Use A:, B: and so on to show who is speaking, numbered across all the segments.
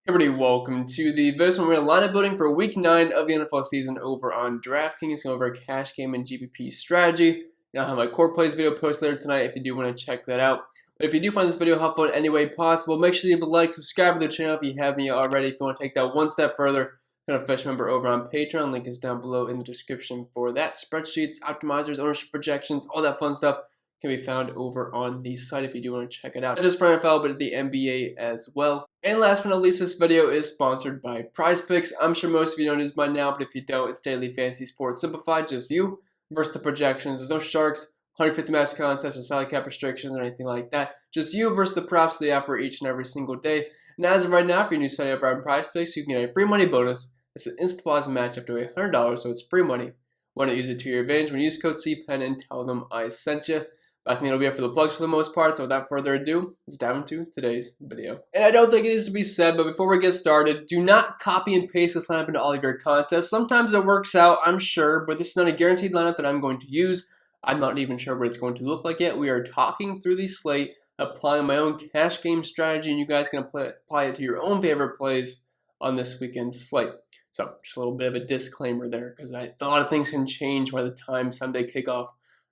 A: Everybody, welcome to the video. We're going to lineup building for week 9 of the NFL season over on DraftKings. Going over a cash game and GPP strategy. I'll have my core plays video posted later tonight if you do want to check that out. But if you do find this video helpful in any way possible, make sure you leave a like, subscribe to the channel if you haven't yet already. If you want to take that one step further, become a fresh member over on Patreon. Link is down below in the description for that. Spreadsheets, optimizers, ownership projections, all that fun stuff can be found over on the site if you do want to check it out. Not just for NFL, but the NBA as well. And last but not least, this video is sponsored by PrizePicks. I'm sure most of you know this by now, but if you don't, it's daily fantasy sports simplified. Just you versus the projections. There's no sharks, 150 max contests, or salary cap restrictions, or anything like that. Just you versus the props they offer each and every single day. And as of right now, if you're new signing up on PrizePicks, you can get a free money bonus. It's an instant deposit match up to $100, so it's free money. Why not use it to your advantage when you use code CPEN and tell them I sent you. I think it'll be up for the plugs for the most part, so without further ado, let's dive into today's video. And I don't think it needs to be said, but before we get started, do not copy and paste this lineup into all of your contests. Sometimes it works out, I'm sure, but this is not a guaranteed lineup that I'm going to use. I'm not even sure what it's going to look like yet. We are talking through the slate, applying my own cash game strategy, and you guys can apply it to your own favorite plays on this weekend's slate. So just a little bit of a disclaimer there, because a lot of things can change by the time Sunday kickoff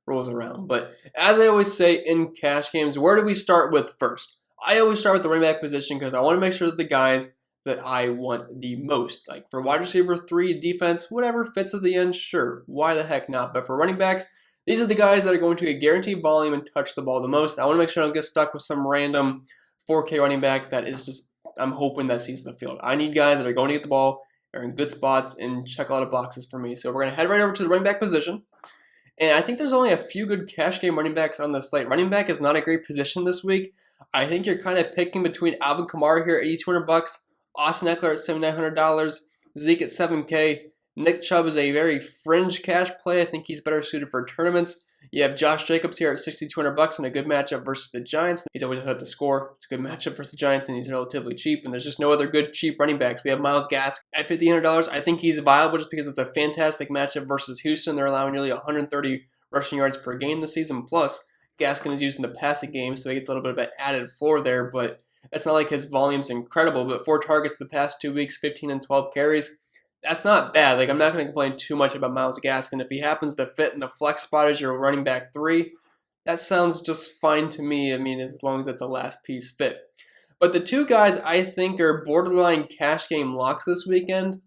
A: rolls around. But as I always say in cash games, where do we start with first? I always start with the running back position because I want to make sure that the guys that I want the most, like for wide receiver 3, defense, whatever fits at the end, sure, why the heck not? But for running backs, these are the guys that are going to get guaranteed volume and touch the ball the most. I want to make sure I don't get stuck with some random 4K running back that is just, I'm hoping that sees the field. I need guys that are going to get the ball, are in good spots, and check a lot of boxes for me. So we're going to head right over to the running back position. And I think there's only a few good cash game running backs on the slate. Running back is not a great position this week. I think you're kind of picking between Alvin Kamara here at $8,200, Austin Eckler at $7,900, Zeke at $7K. Nick Chubb is a very fringe cash play. I think he's better suited for tournaments. You have Josh Jacobs here at $6,200 and a good matchup versus the Giants. He's always had to score. It's a good matchup versus the Giants, and he's relatively cheap. And there's just no other good cheap running backs. We have Myles Gaskin at $1,500. I think he's viable just because it's a fantastic matchup versus Houston. They're allowing nearly 130 rushing yards per game this season. Plus, Gaskin is used in the passing game, so he gets a little bit of an added floor there. But it's not like his volume's incredible. But 4 targets the past 2 weeks, 15 and 12 carries. That's not bad. Like, I'm not going to complain too much about Myles Gaskin. If he happens to fit in the flex spot as your running back 3, that sounds just fine to me. I mean, as long as it's a last piece fit. But the 2 guys I think are borderline cash game locks this weekend.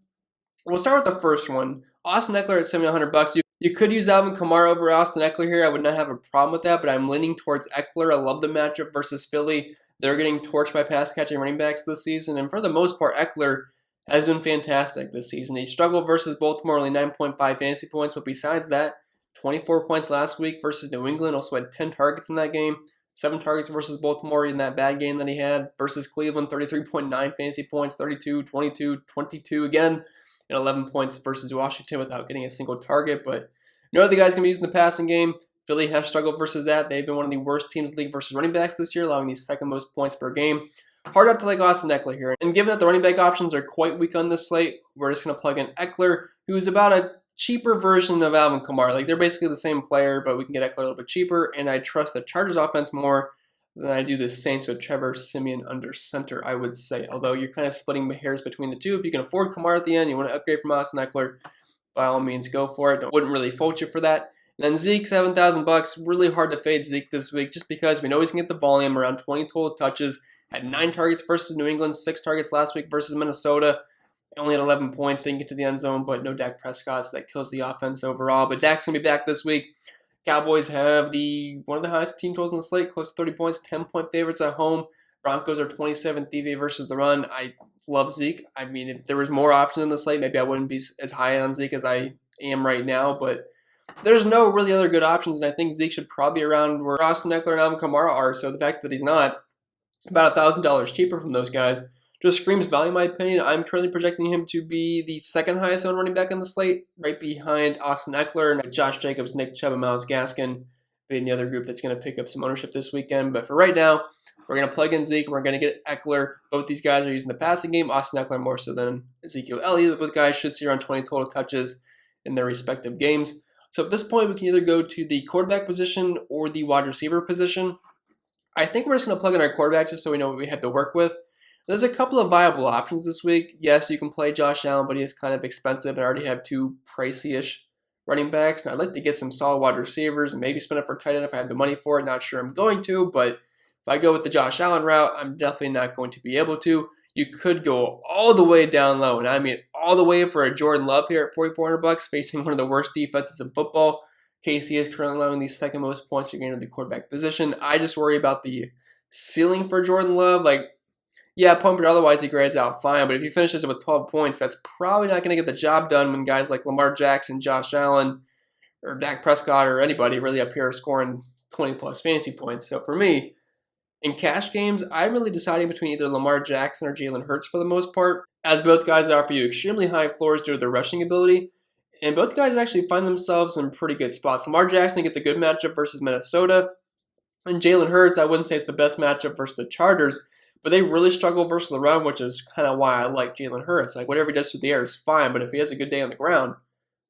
A: We'll start with the first one. Austin Eckler at $7,900. You could use Alvin Kamara over Austin Eckler here. I would not have a problem with that, but I'm leaning towards Eckler. I love the matchup versus Philly. They're getting torched by pass-catching running backs this season, and for the most part, Eckler has been fantastic this season. He struggled versus Baltimore, only 9.5 fantasy points, but besides that, 24 points last week versus New England. Also had 10 targets in that game, 7 targets versus Baltimore in that bad game that he had. Versus Cleveland, 33.9 fantasy points, 32, 22, 22 again, and 11 points versus Washington without getting a single target. But no other guys going to be using the passing game. Philly has struggled versus that. They've been one of the worst teams in the league versus running backs this year, allowing the second most points per game. Hard not to like Austin Eckler here. And given that the running back options are quite weak on this slate, we're just going to plug in Eckler, who's about a cheaper version of Alvin Kamara. Like, they're basically the same player, but we can get Eckler a little bit cheaper. And I trust the Chargers offense more than I do the Saints with Trevor Siemian under center, I would say. Although you're kind of splitting hairs between the two. If you can afford Kamara at the end, you want to upgrade from Austin Eckler, by all means, go for it. I wouldn't really fault you for that. And then Zeke, $7,000. Really hard to fade Zeke this week just because we know he's going to get the volume, around 20 total touches. Had 9 targets versus New England, 6 targets last week versus Minnesota. Only had 11 points, didn't get to the end zone, but no Dak Prescott, so that kills the offense overall. But Dak's going to be back this week. Cowboys have one of the highest team totals on the slate, close to 30 points, 10-point favorites at home. Broncos are 27th DV versus the run. I love Zeke. I mean, if there was more options in the slate, maybe I wouldn't be as high on Zeke as I am right now, but there's no really other good options, and I think Zeke should probably be around where Austin Eckler and Alvin Kamara are, so the fact that he's not about $1,000 cheaper from those guys just screams value in my opinion. I'm currently projecting him to be the second highest owned running back on the slate, right behind Austin Eckler and Josh Jacobs, Nick Chubb, and Myles Gaskin being the other group that's going to pick up some ownership this weekend. But for right now, we're going to plug in Zeke. We're going to get Eckler. Both these guys are using the passing game. Austin Eckler more so than Ezekiel Elliott. Both guys should see around 20 total touches in their respective games. So at this point, we can either go to the quarterback position or the wide receiver position. I think we're just going to plug in our quarterback just so we know what we have to work with. There's a couple of viable options this week. Yes, you can play Josh Allen, but he is kind of expensive, and I already have two pricey-ish running backs. Now, I'd like to get some solid wide receivers and maybe spend it for tight end if I have the money for it. Not sure I'm going to, but if I go with the Josh Allen route, I'm definitely not going to be able to. You could go all the way down low, and I mean all the way for a Jordan Love here at $4,400, facing one of the worst defenses in football. KC is currently allowing the second most points per game to the quarterback position. I just worry about the ceiling for Jordan Love. Like, yeah, point per otherwise he grades out fine, but if he finishes it with 12 points, that's probably not going to get the job done when guys like Lamar Jackson, Josh Allen, or Dak Prescott, or anybody really up here scoring 20-plus fantasy points. So for me, in cash games, I'm really deciding between either Lamar Jackson or Jalen Hurts for the most part, as both guys offer you extremely high floors due to their rushing ability, and both guys actually find themselves in pretty good spots. Lamar Jackson gets a good matchup versus Minnesota, and Jalen Hurts, I wouldn't say it's the best matchup versus the Chargers, but they really struggle versus the run, which is kind of why I like Jalen Hurts. Like, whatever he does through the air is fine, but if he has a good day on the ground,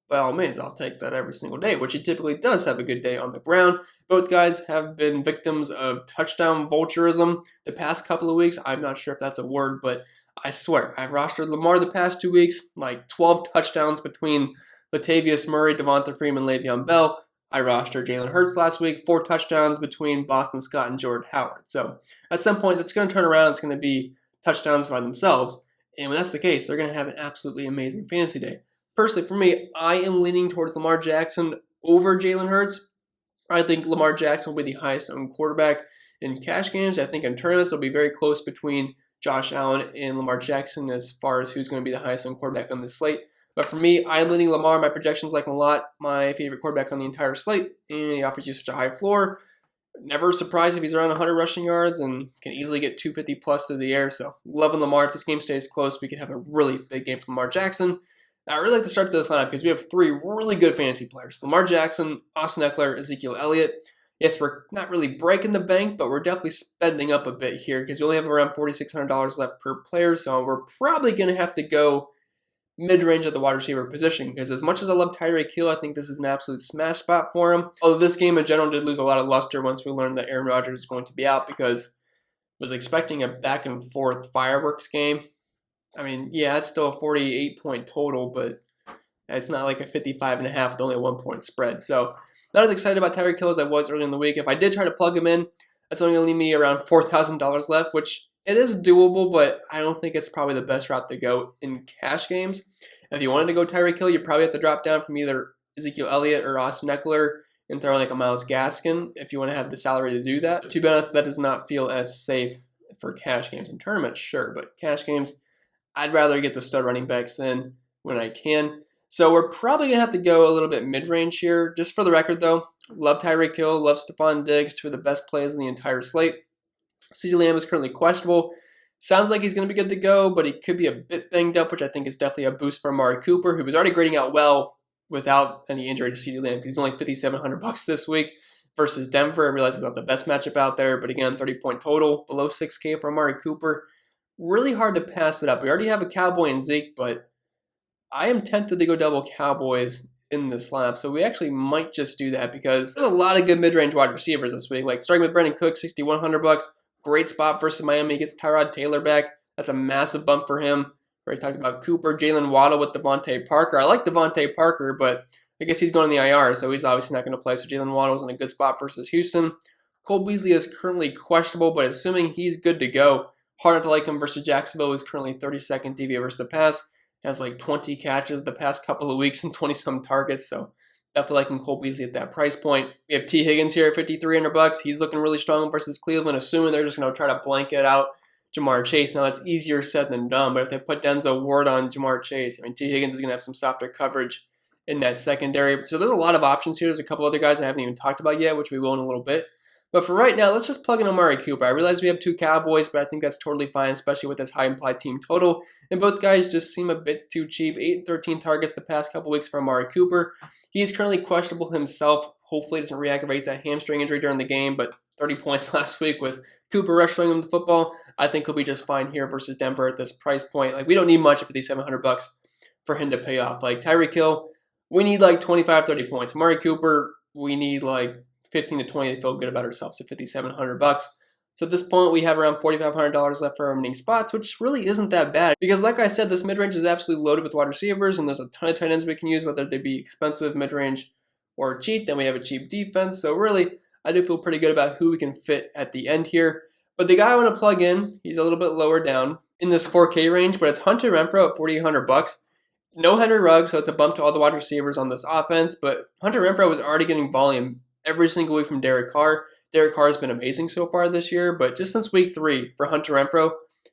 A: by all means, I'll take that every single day, which he typically does have a good day on the ground. Both guys have been victims of touchdown vulturism the past couple of weeks. I'm not sure if that's a word, but I swear, I've rostered Lamar the past 2 weeks, like 12 touchdowns between Latavius Murray, Devonta Freeman, Le'Veon Bell. I rostered Jalen Hurts last week, 4 touchdowns between Boston Scott and Jordan Howard. So at some point, that's going to turn around. It's going to be touchdowns by themselves. And when that's the case, they're going to have an absolutely amazing fantasy day. Personally, for me, I am leaning towards Lamar Jackson over Jalen Hurts. I think Lamar Jackson will be the highest owned quarterback in cash games. I think in tournaments, it'll be very close between Josh Allen and Lamar Jackson as far as who's going to be the highest owned quarterback on this slate. But for me, I'm leaning Lamar. My projections like him a lot. My favorite quarterback on the entire slate, and he offers you such a high floor. Never surprised if he's around 100 rushing yards and can easily get 250 plus through the air. So loving Lamar. If this game stays close, we could have a really big game for Lamar Jackson. Now, I really like to start this lineup because we have 3 really good fantasy players. Lamar Jackson, Austin Eckler, Ezekiel Elliott. Yes, we're not really breaking the bank, but we're definitely spending up a bit here because we only have around $4,600 left per player. So we're probably going to have to go mid-range at the wide receiver position because as much as I love Tyreek Hill, I think this is an absolute smash spot for him. Although this game in general did lose a lot of luster once we learned that Aaron Rodgers is going to be out because I was expecting a back-and-forth fireworks game. I mean, yeah, it's still a 48-point total, but it's not like a 55.5 with only a 1-point spread. So not as excited about Tyreek Hill as I was early in the week. If I did try to plug him in, that's only going to leave me around $4,000 left, which it is doable, but I don't think it's probably the best route to go in cash games. If you wanted to go Tyreek Hill, you probably have to drop down from either Ezekiel Elliott or Austin Eckler and throw in like a Myles Gaskin if you want to have the salary to do that. To be honest, that does not feel as safe for cash games. In tournaments, sure, but cash games, I'd rather get the stud running backs in when I can. So we're probably going to have to go a little bit mid-range here. Just for the record, though, love Tyreek Hill, love Stephon Diggs, 2 of the best plays in the entire slate. CeeDee Lamb is currently questionable. Sounds like he's going to be good to go, but he could be a bit banged up, which I think is definitely a boost for Amari Cooper, who was already grading out well without any injury to CeeDee Lamb because he's only $5,700 this week versus Denver. I realize it's not the best matchup out there, but again, 30-point total, below $6K for Amari Cooper. Really hard to pass it up. We already have a Cowboy and Zeke, but I am tempted to go double Cowboys in this lineup, so we actually might just do that because there's a lot of good mid-range wide receivers this week. Like starting with Brandon Cook, $6,100, great spot versus Miami. He gets Tyrod Taylor back. That's a massive bump for him. We already talked about Cooper, Jalen Waddle with Devontae Parker. I like Devontae Parker, but I guess he's going in the IR, so he's obviously not going to play. So Jalen Waddle's in a good spot versus Houston. Cole Beasley is currently questionable, but assuming he's good to go, hard not to like him versus Jacksonville. He's currently 32nd DVA versus the pass. Has like 20 catches the past couple of weeks and 20-some targets, so definitely liking Cole Beasley at that price point. We have T. Higgins here at $5,300. He's looking really strong versus Cleveland, assuming they're just going to try to blanket out Jamar Chase. Now, that's easier said than done, but if they put Denzel Ward on Jamar Chase, I mean, T. Higgins is going to have some softer coverage in that secondary. So there's a lot of options here. There's a couple other guys I haven't even talked about yet, which we will in a little bit. But for right now, let's just plug in Amari Cooper. I realize we have 2 Cowboys, but I think that's totally fine, especially with this high implied team total. And both guys just seem a bit too cheap. 8 and 13 targets the past couple weeks for Amari Cooper. He is currently questionable himself. Hopefully it doesn't re-aggravate that hamstring injury during the game, but 30 points last week with Cooper rushing him the football. I think he'll be just fine here versus Denver at this price point. Like, we don't need much at $5,700 for him to pay off. Like, Tyreek Hill, we need like 25, 30 points. Amari Cooper, we need like 15 to 20 to feel good about ourselves at $5,700. So at this point, we have around $4,500 left for our remaining spots, which really isn't that bad. Because like I said, this mid-range is absolutely loaded with wide receivers, and there's a ton of tight ends we can use, whether they be expensive, mid-range, or cheap. Then we have a cheap defense. So really, I do feel pretty good about who we can fit at the end here. But the guy I want to plug in, he's a little bit lower down in this 4K range, but it's Hunter Renfrow at $4,800. No Henry Ruggs, so it's a bump to all the wide receivers on this offense, but Hunter Renfrow is already getting volume every single week from Derek Carr. Derek Carr has been amazing so far this year, but just since week 3 for Hunter Renfrow,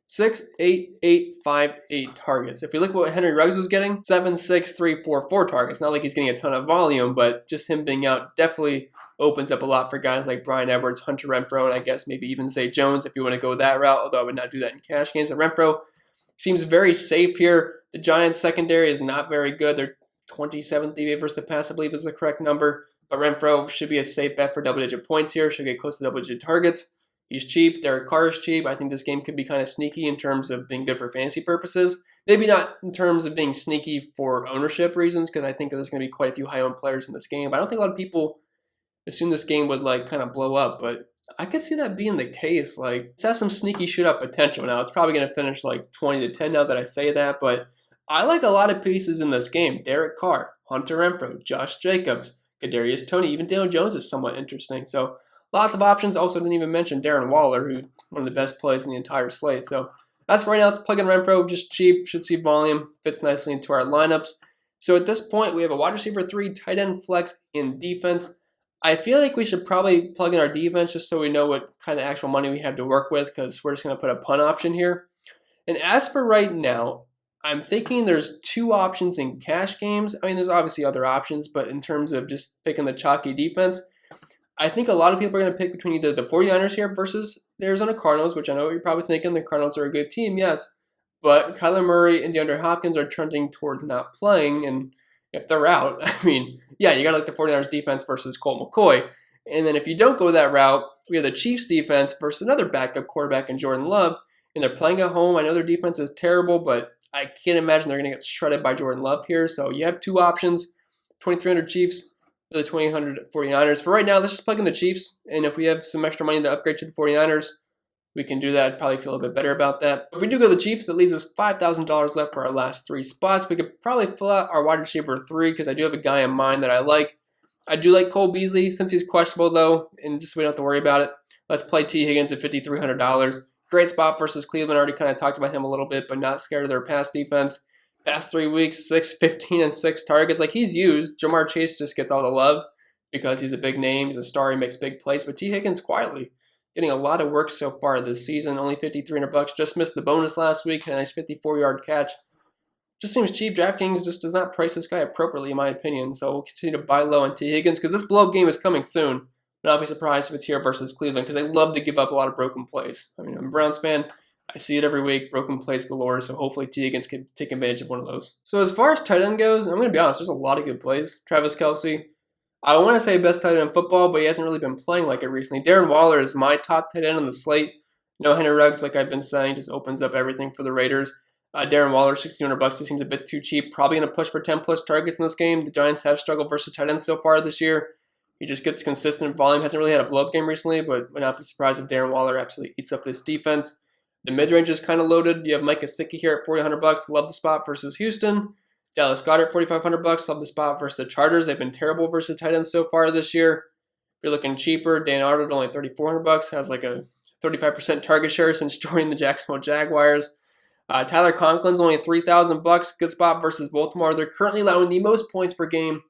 A: 6, 8, 8, 5, 8 targets. If you look at what Henry Ruggs was getting, 7, 6, 3, 4, 4 targets. Not like he's getting a ton of volume, but just him being out definitely opens up a lot for guys like Bryan Edwards, Hunter Renfrow, and I guess maybe even Zay Jones if you want to go that route, although I would not do that in cash games. And Renfrow seems very safe here. The Giants' secondary is not very good. They're 27th DVA versus the pass, I believe is the correct number. But Renfrow should be a safe bet for double-digit points here. Should get close to double-digit targets. He's cheap. Derek Carr is cheap. I think this game could be kind of sneaky in terms of being good for fantasy purposes. Maybe not in terms of being sneaky for ownership reasons, because I think there's going to be quite a few high-owned players in this game. But I don't think a lot of people assume this game would like kind of blow up. But I could see that being the case. Like, it has some sneaky shootout potential. Now, it's probably going to finish like 20-10 now that I say that. But I like a lot of pieces in this game. Derek Carr, Hunter Renfrow, Josh Jacobs, Kadarius Toney, even Daniel Jones is somewhat interesting. So lots of options. Also didn't even mention Darren Waller, who one of the best plays in the entire slate. So that's right now. Let's plug in Renfrow, just cheap, should see volume, fits nicely into our lineups. So at this point, we have a wide receiver 3, tight end flex in defense. I feel like we should probably plug in our defense just so we know what kind of actual money we have to work with, because we're just going to put a punt option here. And as for right now, I'm thinking there's 2 options in cash games. I mean, there's obviously other options, but in terms of just picking the chalky defense, I think a lot of people are going to pick between either the 49ers here versus the Arizona Cardinals, which I know what you're probably thinking. The Cardinals are a good team, yes, but Kyler Murray and DeAndre Hopkins are trending towards not playing, and if they're out, I mean, yeah, you got to like the 49ers defense versus Colt McCoy. And then if you don't go that route, we have the Chiefs defense versus another backup quarterback in Jordan Love, and they're playing at home. I know their defense is terrible, but I can't imagine they're going to get shredded by Jordan Love here. So you have 2 options, 2,300 Chiefs or the 2,800 49ers. For right now, let's just plug in the Chiefs. And if we have some extra money to upgrade to the 49ers, we can do that. I'd probably feel a bit better about that. If we do go to the Chiefs, that leaves us $5,000 left for our last 3 spots. We could probably fill out our wide receiver 3 because I do have a guy in mind that I like. I do like Cole Beasley since he's questionable, though, and just we don't have to worry about it. Let's play T. Higgins at $5,300. Great spot versus Cleveland. Already kind of talked about him a little bit, but not scared of their pass defense. Past 3 weeks, 6, 15, and 6 targets. Like, he's used. Jamar Chase just gets all the love because he's a big name. He's a star. He makes big plays. But T. Higgins quietly getting a lot of work so far this season. Only $5,300. Just missed the bonus last week. Had a nice 54-yard catch. Just seems cheap. DraftKings just does not price this guy appropriately, in my opinion. So we'll continue to buy low on T. Higgins because this blow-up game is coming soon. And I'll be surprised if it's here versus Cleveland because they love to give up a lot of broken plays. I mean, I'm a Browns fan. I see it every week, broken plays galore, so hopefully T. Higgins can take advantage of one of those. So as far as tight end goes, I'm going to be honest, there's a lot of good plays. Travis Kelce, I want to say best tight end in football, but he hasn't really been playing like it recently. Darren Waller is my top tight end on the slate. No Henry Ruggs, like I've been saying, just opens up everything for the Raiders. Darren Waller, $1,600, he seems a bit too cheap. Probably going to push for 10-plus targets in this game. The Giants have struggled versus tight ends so far this year. He just gets consistent volume. Hasn't really had a blow-up game recently, but would not be surprised if Darren Waller absolutely eats up this defense. The mid-range is kind of loaded. You have Mike Gesicki here at $4,100. Love the spot versus Houston. Dallas Goedert, $4,500. Love the spot versus the Chargers. They've been terrible versus tight ends so far this year. If you're looking cheaper, Dan Arnold, only $3,400. Has like a 35% target share since joining the Jacksonville Jaguars. Tyler Conklin's only $3,000. Good spot versus Baltimore. They're currently allowing the most points per game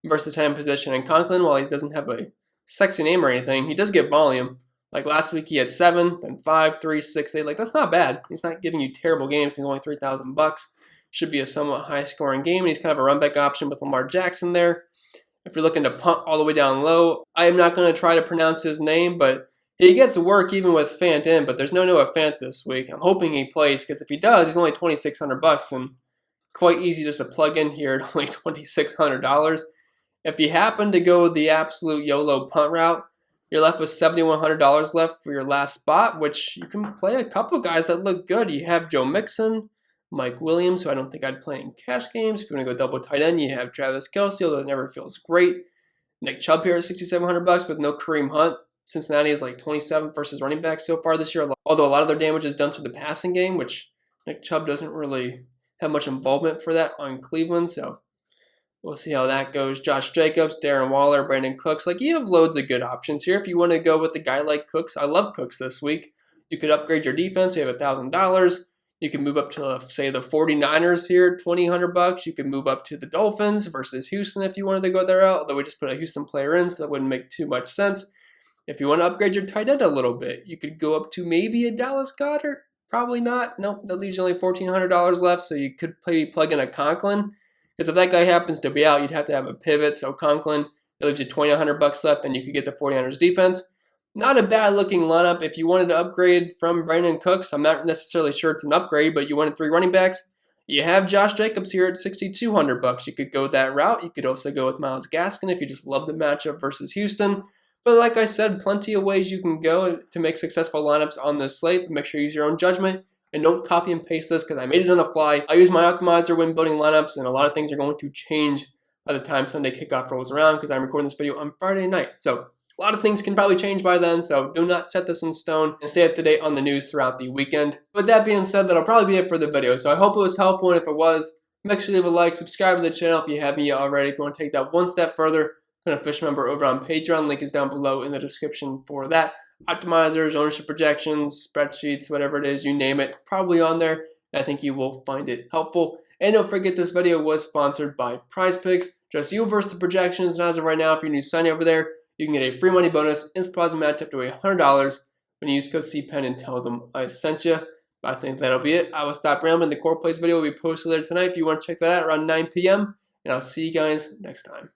A: versus the tight end position. And Conklin, while he doesn't have a sexy name or anything, he does get volume. Like last week, he had 7, then 5, 3, 6, 8. Like, that's not bad. He's not giving you terrible games. He's only $3,000. Should be a somewhat high-scoring game, and he's kind of a run-back option with Lamar Jackson there. If you're looking to punt all the way down low, I am not going to try to pronounce his name, but he gets work even with Fant in, but there's no Noah Fant this week. I'm hoping he plays, because if he does, he's only $2,600, and quite easy just to plug in here at only $2,600. If you happen to go the absolute YOLO punt route, you're left with $7,100 left for your last spot, which you can play a couple guys that look good. You have Joe Mixon, Mike Williams, who I don't think I'd play in cash games. If you want to go double tight end, you have Travis Kelce, although it never feels great. Nick Chubb here at $6,700 with no Kareem Hunt. Cincinnati is like 27th versus running back so far this year, although a lot of their damage is done through the passing game, which Nick Chubb doesn't really have much involvement for that on Cleveland, so we'll see how that goes. Josh Jacobs, Darren Waller, Brandon Cooks. Like, you have loads of good options here. If you want to go with a guy like Cooks, I love Cooks this week. You could upgrade your defense. You have $1,000. You can move up to, say, the 49ers here, $2,000. You can move up to the Dolphins versus Houston if you wanted to go there out, although we just put a Houston player in, so that wouldn't make too much sense. If you want to upgrade your tight end a little bit, you could go up to maybe a Dallas Goedert. Probably not. Nope, that leaves you only $1,400 left, so you could maybe plug in a Conklin. Because if that guy happens to be out, you'd have to have a pivot. So Conklin, that leaves you $2,100 left, and you could get the 49ers defense. Not a bad looking lineup. If you wanted to upgrade from Brandon Cooks, I'm not necessarily sure it's an upgrade, but you wanted 3 running backs. You have Josh Jacobs here at $6,200. You could go that route. You could also go with Myles Gaskin if you just love the matchup versus Houston. But like I said, plenty of ways you can go to make successful lineups on this slate. Make sure you use your own judgment. And don't copy and paste this because I made it on the fly. I use my optimizer when building lineups, and a lot of things are going to change by the time Sunday kickoff rolls around because I'm recording this video on Friday night. So a lot of things can probably change by then, so do not set this in stone and stay up to date on the news throughout the weekend. But that being said, that'll probably be it for the video. So I hope it was helpful, and if it was, make sure you leave a like, subscribe to the channel if you haven't yet already. If you want to take that one step further, become a official member over on Patreon. Link is down below in the description for that. Optimizers, ownership projections, spreadsheets, whatever it is, you name it, probably on there. I think you will find it helpful. And don't forget, this video was sponsored by PrizePicks. Just you versus the projections. And as of right now, if you're new signing over there, you can get a free money bonus, instant deposit match up to $100 when you use code CPEN and tell them I sent you. But I think that'll be it. I will stop rambling. The core plays video will be posted later tonight if you want to check that out around 9 p.m. And I'll see you guys next time.